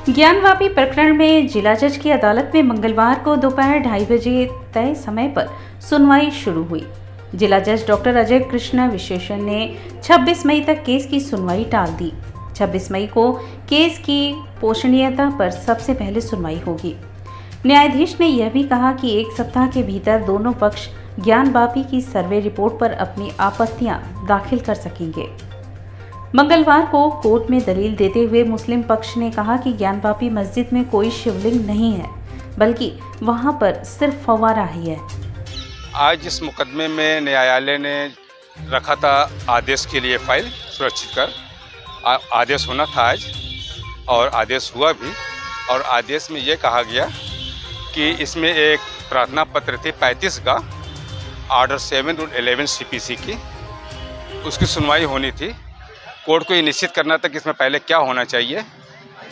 ज्ञानवापी प्रकरण में जिला जज की अदालत में मंगलवार को दोपहर 2:30 बजे तय समय पर सुनवाई शुरू हुई। जिला जज डॉक्टर अजय कृष्णा विशेषण ने 26 मई तक केस की सुनवाई टाल दी। 26 मई को केस की पोषणीयता पर सबसे पहले सुनवाई होगी। न्यायाधीश ने यह भी कहा कि 1 सप्ताह के भीतर दोनों पक्ष ज्ञानवापी की सर्वे रिपोर्ट पर अपनी आपत्तियां दाखिल कर सकेंगे। मंगलवार को कोर्ट में दलील देते हुए मुस्लिम पक्ष ने कहा कि ज्ञानवापी मस्जिद में कोई शिवलिंग नहीं है, बल्कि वहां पर सिर्फ फव्वारा ही है। आज इस मुकदमे में न्यायालय ने रखा था आदेश के लिए फाइल सुरक्षित कर। आदेश होना था आज और आदेश हुआ भी। और आदेश में ये कहा गया कि इसमें एक प्रार्थना पत्र थी 35 का ऑर्डर 7/11 CPC की, उसकी सुनवाई होनी थी। कोर्ट को ये निश्चित करना था कि इसमें पहले क्या होना चाहिए,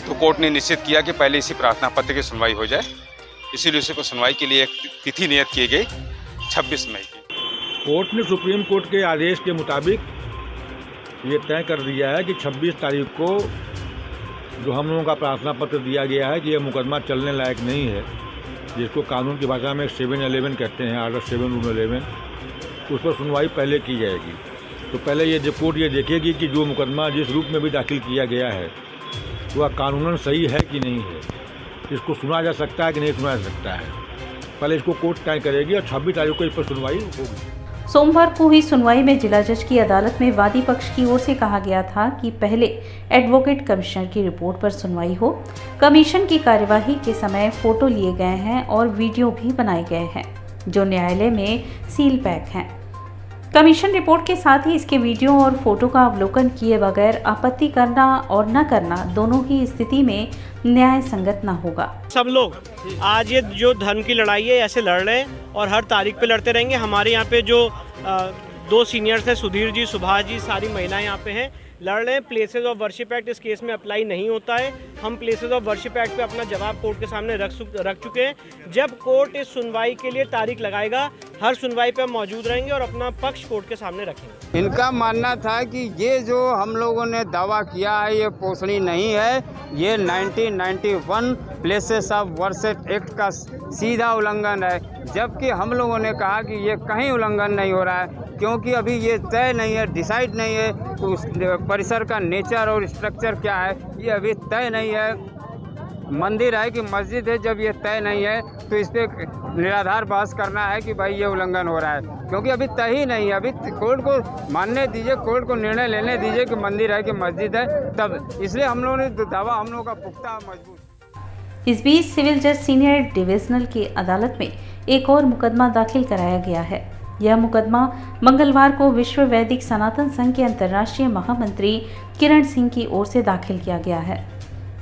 तो कोर्ट ने निश्चित किया कि पहले इसी प्रार्थना पत्र की सुनवाई हो जाए। इसीलिए उसी को सुनवाई के लिए एक तिथि नियत की गई 26 मई की। कोर्ट ने सुप्रीम कोर्ट के आदेश के मुताबिक ये तय कर दिया है कि 26 तारीख को जो हम लोगों का प्रार्थना पत्र दिया गया है कि यह मुकदमा चलने लायक नहीं है, जिसको कानून की भाषा में 7/11 कहते हैं, ऑर्डर 7/11, उस पर सुनवाई पहले की जाएगी। तो पहले ये कोर्ट ये देखेगी कि जो मुकदमा जिस रूप में भी दाखिल किया गया है वह कानूनन सही है कि नहीं है, इसको सुना जा सकता है कि नहीं सुना जा सकता है। पहले इसको कोर्ट तय करेगी और 26 तारीख को इस पर सुनवाई होगी। सोमवार को हुई सुनवाई में जिला जज की अदालत में वादी पक्ष की ओर से कहा गया था कि पहले एडवोकेट कमिश्नर की रिपोर्ट पर सुनवाई हो। कमीशन की कार्यवाही के समय फोटो लिए गए हैं और वीडियो भी बनाए गए हैं, जो न्यायालय में सील पैक हैं। कमीशन रिपोर्ट के साथ ही इसके वीडियो और फोटो का अवलोकन किए बगैर आपत्ति करना और न करना दोनों ही स्थिति में न्याय संगत न होगा। सब लोग आज ये जो धर्म की लड़ाई है ऐसे लड़ रहे हैं और हर तारीख पे लड़ते रहेंगे। हमारे यहाँ पे जो 2 सीनियर्स हैं, सुधीर जी, सुभाष जी, सारी महिलाएं यहाँ पे हैं, लड़ रहे हैं। प्लेसेस ऑफ वर्शिप एक्ट इस केस में अप्लाई नहीं होता है। हम प्लेसेस ऑफ वर्शिप एक्ट पे अपना जवाब कोर्ट के सामने रख चुके हैं। जब कोर्ट इस सुनवाई के लिए तारीख लगाएगा, हर सुनवाई पे हम मौजूद रहेंगे और अपना पक्ष कोर्ट के सामने रखेंगे। इनका मानना था कि ये जो हम लोगों ने दावा किया है ये पोषणीय नहीं है, ये 1991 प्लेसेस ऑफ वर्शिप एक्ट का सीधा उल्लंघन है। जबकि हम लोगों ने कहा कि ये कहीं उल्लंघन नहीं हो रहा है, क्योंकि अभी ये तय नहीं है, डिसाइड नहीं है उस परिसर का नेचर और स्ट्रक्चर क्या है, ये अभी तय नहीं है। मंदिर है कि मस्जिद है, जब ये तय नहीं है तो इस पर निराधार बहस करना है कि भाई ये उल्लंघन हो रहा है, क्योंकि अभी तय ही नहीं है। अभी कोर्ट को मानने दीजिए, कोर्ट को निर्णय लेने दीजिए कि मंदिर है कि मस्जिद है, तब इसलिए हम लोगों ने दावा हम लोगों का पुख्ता मजबूत। इस बीच सिविल जज सीनियर डिविजनल की अदालत में एक और मुकदमा दाखिल कराया गया है। यह मुकदमा मंगलवार को विश्व वैदिक सनातन संघ के अंतर्राष्ट्रीय महामंत्री किरण सिंह की ओर से दाखिल किया गया है।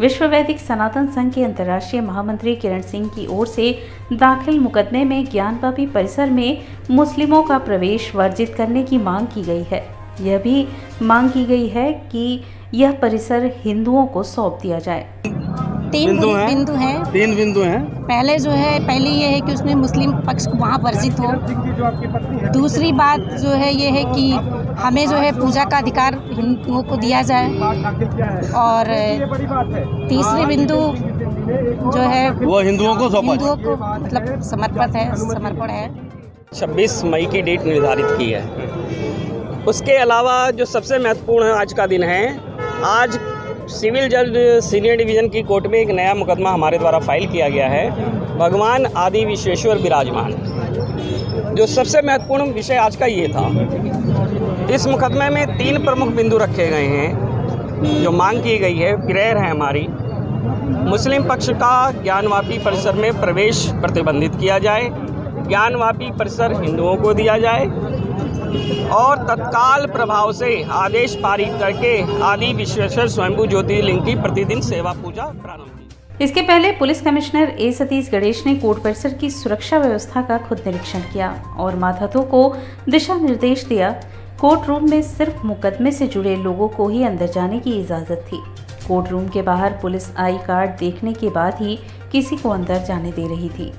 विश्व वैदिक सनातन संघ के अंतर्राष्ट्रीय महामंत्री किरण सिंह की ओर से दाखिल मुकदमे में ज्ञानवापी परिसर में मुस्लिमों का प्रवेश वर्जित करने की मांग की गई है। यह भी मांग की गई है कि यह परिसर हिंदुओं को सौंप दिया जाए। 3 बिंदु हैं। पहले ये है कि उसमें मुस्लिम पक्ष को वहाँ वर्जित हो। दूसरी बात जो है ये है कि हमें जो है पूजा का अधिकार हिंदुओं को दिया जाए। और तीसरी बिंदु जो है वो हिंदुओं को मतलब समर्पण है। 26 मई की डेट निर्धारित की है। उसके अलावा जो सबसे महत्वपूर्ण आज का दिन है, आज सिविल जज सीनियर डिवीज़न की कोर्ट में एक नया मुकदमा हमारे द्वारा फाइल किया गया है, भगवान आदि विश्वेश्वर विराजमान। जो सबसे महत्वपूर्ण विषय आज का ये था, इस मुकदमे में 3 प्रमुख बिंदु रखे गए हैं। जो मांग की गई है, प्रेयर है हमारी, मुस्लिम पक्ष का ज्ञानवापी परिसर में प्रवेश प्रतिबंधित किया जाए, ज्ञानवापी परिसर हिंदुओं को दिया जाए और तत्काल प्रभाव से आदेश पारित करके आदि विश्वेश्वर स्वयंभू ज्योतिर्लिंग की प्रतिदिन सेवा पूजा प्रारंभ की। इसके पहले पुलिस कमिश्नर ए सतीश गणेश ने कोर्ट परिसर की सुरक्षा व्यवस्था का खुद निरीक्षण किया और मातहतों को दिशा निर्देश दिया। कोर्ट रूम में सिर्फ मुकदमे से जुड़े लोगों को ही अंदर जाने की इजाजत थी। कोर्ट रूम के बाहर पुलिस आई कार्ड देखने के बाद ही किसी को अंदर जाने दे रही थी।